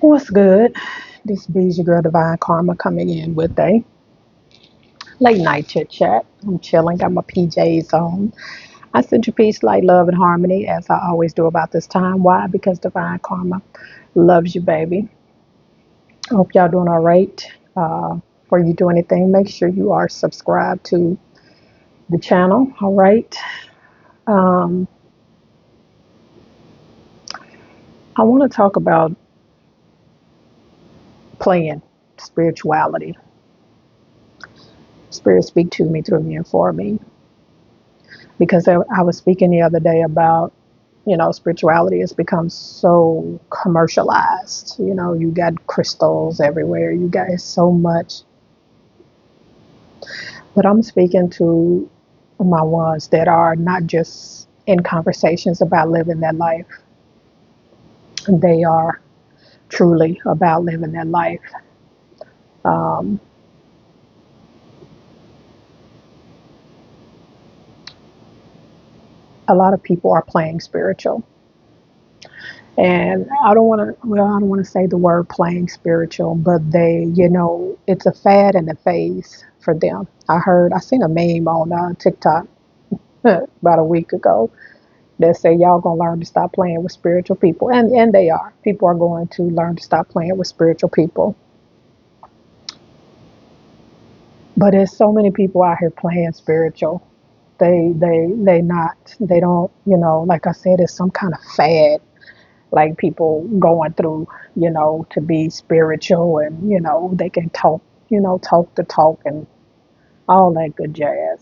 What's good? This is your girl Divine Karma coming in with a late night chit chat. I'm chilling, got my PJs on. I send you peace, light, love, and harmony as I always do about this time. Why? Because Divine Karma loves you, baby. I hope y'all doing all right. Before you do anything, make sure you are subscribed to the channel. All right. Um, I want to talk about playing spirituality. Spirit speak to me, through me, and for me. Because I was speaking the other day about, spirituality has become so commercialized. You got crystals everywhere, you got so much. But I'm speaking to my ones that are not just in conversations about living their life, they are truly about living their life. Um, a lot of people are playing spiritual. And I don't want to say the word playing spiritual, but it's a fad and a phase for them. I seen a meme on TikTok about a week ago that say y'all gonna learn to stop playing with spiritual people, and they are. People are going to learn to stop playing with spiritual people. But there's so many people out here playing spiritual. They don't, like I said, it's some kind of fad, like people going through, to be spiritual, and they can talk, talk the talk and all that good jazz.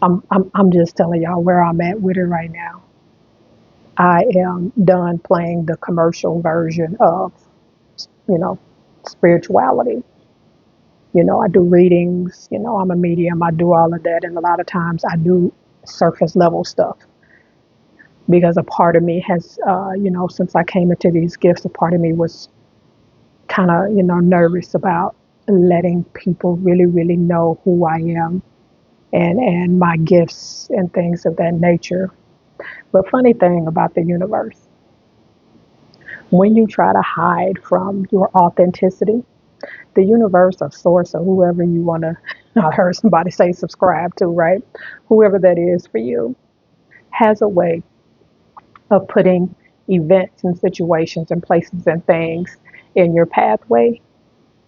I'm just telling y'all where I'm at with it right now. I am done playing the commercial version of, you know, spirituality. I do readings, I'm a medium, I do all of that, and a lot of times I do surface level stuff because a part of me has, since I came into these gifts, a part of me was kind of, nervous about letting people really, really know who I am and my gifts and things of that nature. But funny thing about the universe, when you try to hide from your authenticity, the universe or source or whoever you want to, I heard somebody say subscribe to, right? Whoever that is for you has a way of putting events and situations and places and things in your pathway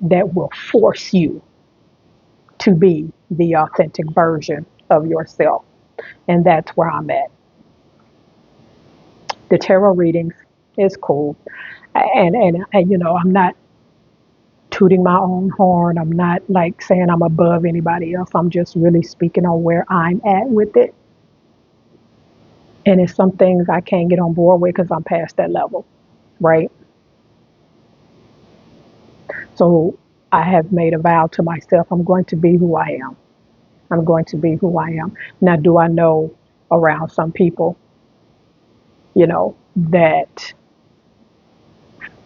that will force you to be the authentic version of yourself. And that's where I'm at. The tarot readings is cool. And I'm not tooting my own horn. I'm not like saying I'm above anybody else. I'm just really speaking on where I'm at with it. And it's some things I can't get on board with because I'm past that level, right? So I have made a vow to myself, I'm going to be who I am. I'm going to be who I am. Now, do I know around some people, that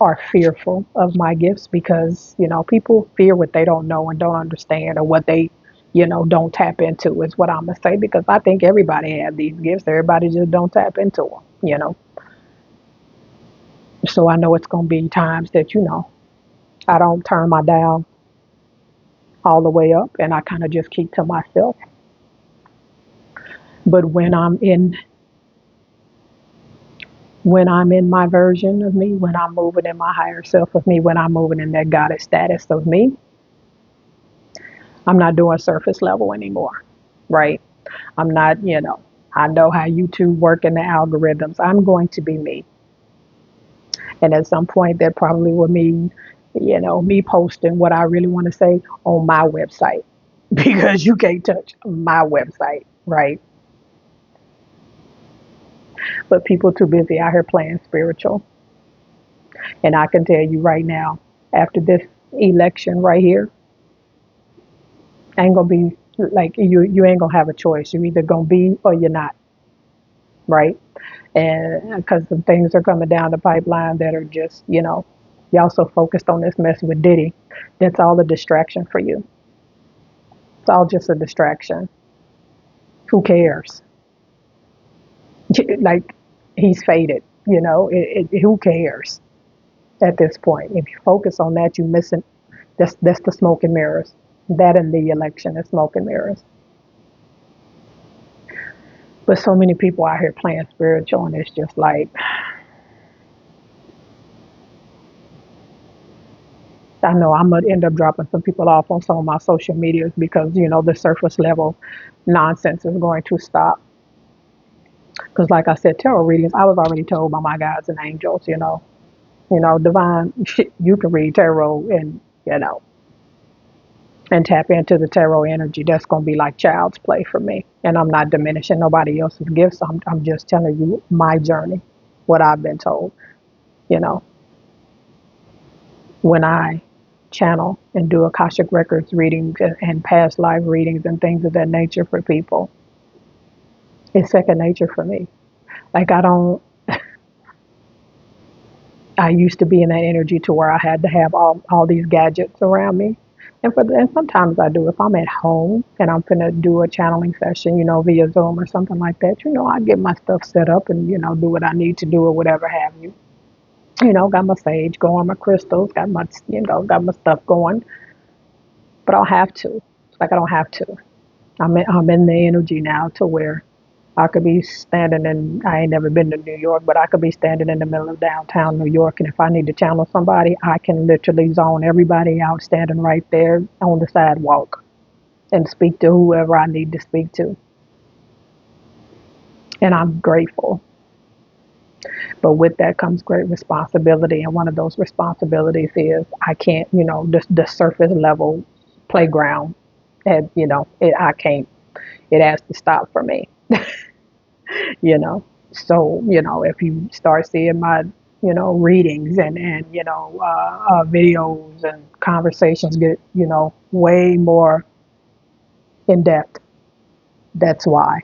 are fearful of my gifts because, people fear what they don't know and don't understand, or what they, don't tap into, is what I'm going to say, because I think everybody has these gifts. Everybody just don't tap into them. So I know it's going to be times that, I don't turn my dial all the way up and I kind of just keep to myself. But when I'm in my version of me, when I'm moving in my higher self of me, when I'm moving in that goddess status of me, I'm not doing surface level anymore, right? I'm not, I know how YouTube work in the algorithms. I'm going to be me. And at some point, that probably will mean, me posting what I really want to say on my website because you can't touch my website, right? But people too busy out here playing spiritual. And I can tell you right now, after this election right here, ain't gonna be like you ain't gonna have a choice. You're either gonna be or you're not, right? And because some things are coming down the pipeline that are just, y'all so focused on this mess with Diddy, that's all a distraction for you. It's all just a distraction. Who cares? Like, he's faded. Who cares at this point? If you focus on that, you missing. That's the smoke and mirrors. That and the election is smoke and mirrors. But so many people out here playing spiritual, and it's just like, I know I'm gonna end up dropping some people off on some of my social medias because the surface level nonsense is going to stop. Because, like I said, tarot readings, I was already told by my guides and angels, divine, you can read tarot and tap into the tarot energy. That's going to be like child's play for me. And I'm not diminishing nobody else's gifts. I'm just telling you my journey, what I've been told. You know, when I channel and do Akashic Records readings and past life readings and things of that nature for people, it's second nature for me. Like, I used to be in that energy to where I had to have all these gadgets around me. And sometimes I do. If I'm at home and I'm gonna do a channeling session, via Zoom or something like that, I get my stuff set up and do what I need to do or whatever have you. Got my sage going, my crystals, got my stuff going. But I don't have to. It's like I don't have to. I'm in the energy now to where I could be standing in, I ain't never been to New York, but I could be standing in the middle of downtown New York. And if I need to channel somebody, I can literally zone everybody out standing right there on the sidewalk and speak to whoever I need to speak to. And I'm grateful. But with that comes great responsibility. And one of those responsibilities is I can't, the surface level playground. And, I can't, it has to stop for me. you know. So, if you start seeing my, readings and videos and conversations get, way more in depth, that's why,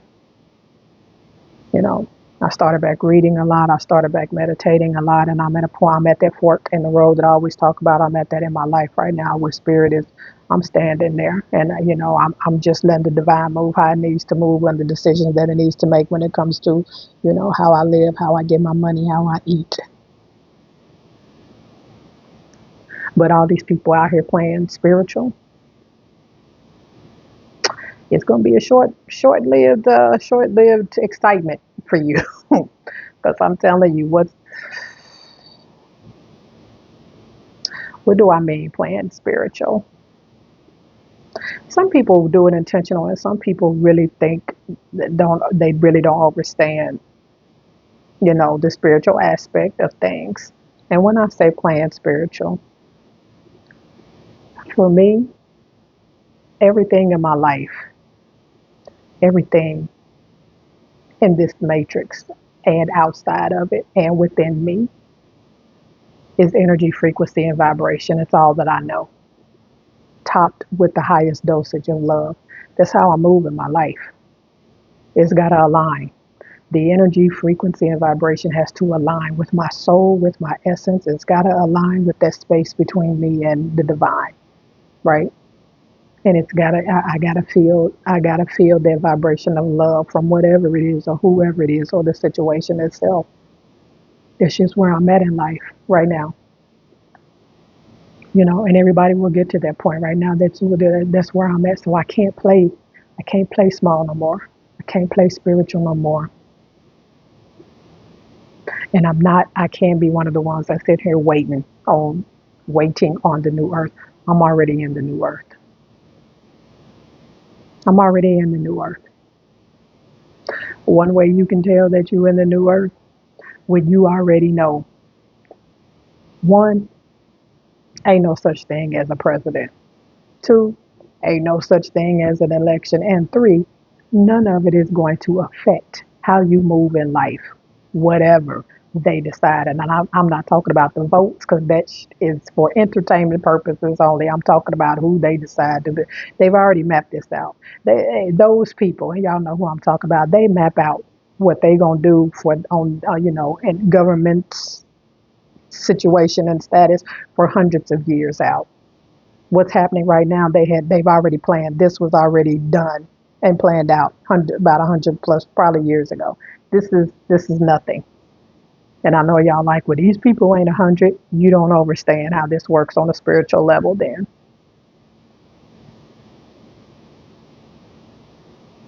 you know. I started back reading a lot. I started back meditating a lot, and I'm at a point. I'm at that fork in the road that I always talk about. I'm at that in my life right now, where spirit is. I'm standing there, and I'm just letting the divine move how it needs to move, and the decisions that it needs to make when it comes to, how I live, how I get my money, how I eat. But all these people out here playing spiritual, it's going to be a short-lived excitement for you, because I'm telling you what do I mean playing spiritual? Some people do it intentional, and some people really think that they really don't understand, the spiritual aspect of things. And when I say playing spiritual, for me, everything in my life, everything in this matrix and outside of it and within me is energy, frequency, and vibration. It's all that I know, topped with the highest dosage of love. That's how I move in my life. It's got to align. The energy, frequency, and vibration has to align with my soul, with my essence. It's got to align with that space between me and the divine, right? And I gotta feel that vibration of love from whatever it is or whoever it is or the situation itself. It's just where I'm at in life right now, and everybody will get to that point right now. That's where I'm at. So I can't play small no more. I can't play spiritual no more. And I can't be one of the ones that sit here waiting on the new earth. I'm already in the new earth. I'm already in the new earth. One way you can tell that you're in the new earth, when you already know, one, ain't no such thing as a president. Two, ain't no such thing as an election. And three, none of it is going to affect how you move in life, whatever they decide. And I'm not talking about the votes, because that is for entertainment purposes only. I'm talking about who they decide to be. They've already mapped this out. Those people, and y'all know who I'm talking about, they map out what they gonna do in government's situation and status for hundreds of years out. What's happening right now, they've already planned. This was already done and planned out about 100 plus probably years ago. This is nothing. And I know y'all like, well, these people ain't 100. You don't understand how this works on a spiritual level then.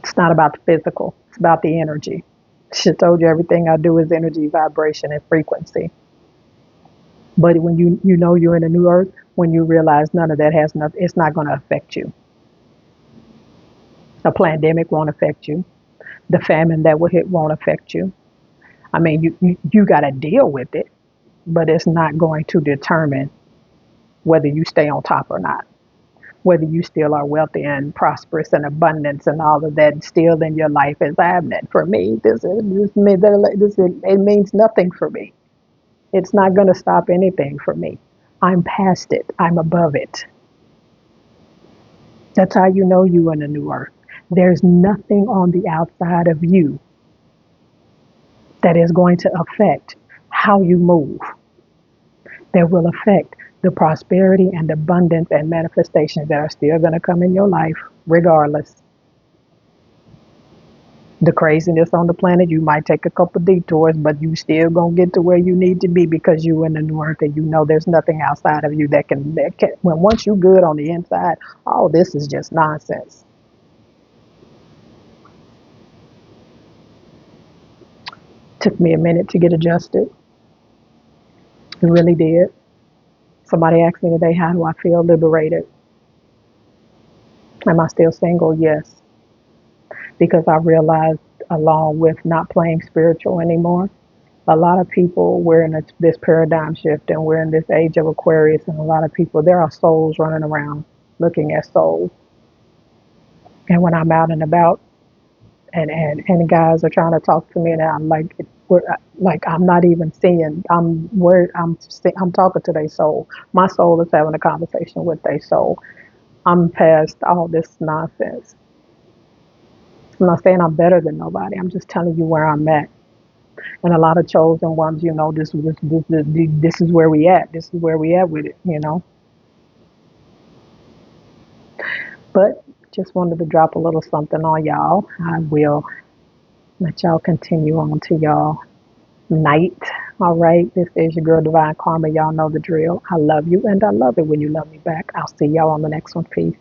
It's not about the physical. It's about the energy. She told you everything I do is energy, vibration, and frequency. But when you know you're in a new earth, when you realize none of that has nothing, it's not going to affect you. A pandemic won't affect you. The famine that will hit won't affect you. I mean, you got to deal with it, but it's not going to determine whether you stay on top or not. Whether you still are wealthy and prosperous and abundance and all of that still in your life is absent. For me, it means nothing for me. It's not going to stop anything for me. I'm past it. I'm above it. That's how you know you in a new earth. There's nothing on the outside of you that is going to affect how you move, that will affect the prosperity and abundance and manifestations that are still going to come in your life regardless. The craziness on the planet, you might take a couple detours, but you still gonna get to where you need to be because you in the new earth and you know there's nothing outside of you that can when once you good on the inside, all this is just nonsense. Took me a minute to get adjusted. It really did. Somebody asked me today, how do I feel? Liberated. Am I still single? Yes. Because I realized, along with not playing spiritual anymore, a lot of people, we're in this paradigm shift and we're in this age of Aquarius, and a lot of people, there are souls running around looking at souls. And when I'm out and about, and guys are trying to talk to me, and I'm like, I'm not even seeing. I'm talking to their soul. My soul is having a conversation with their soul. I'm past all this nonsense. I'm not saying I'm better than nobody. I'm just telling you where I'm at. And a lot of chosen ones, this is where we at. This is where we at with it. But just wanted to drop a little something on y'all. I will let y'all continue on to y'all night. All right, this is your girl Divine Karma. Y'all know the drill. I love you, and I love it when you love me back. I'll see y'all on the next one. Peace.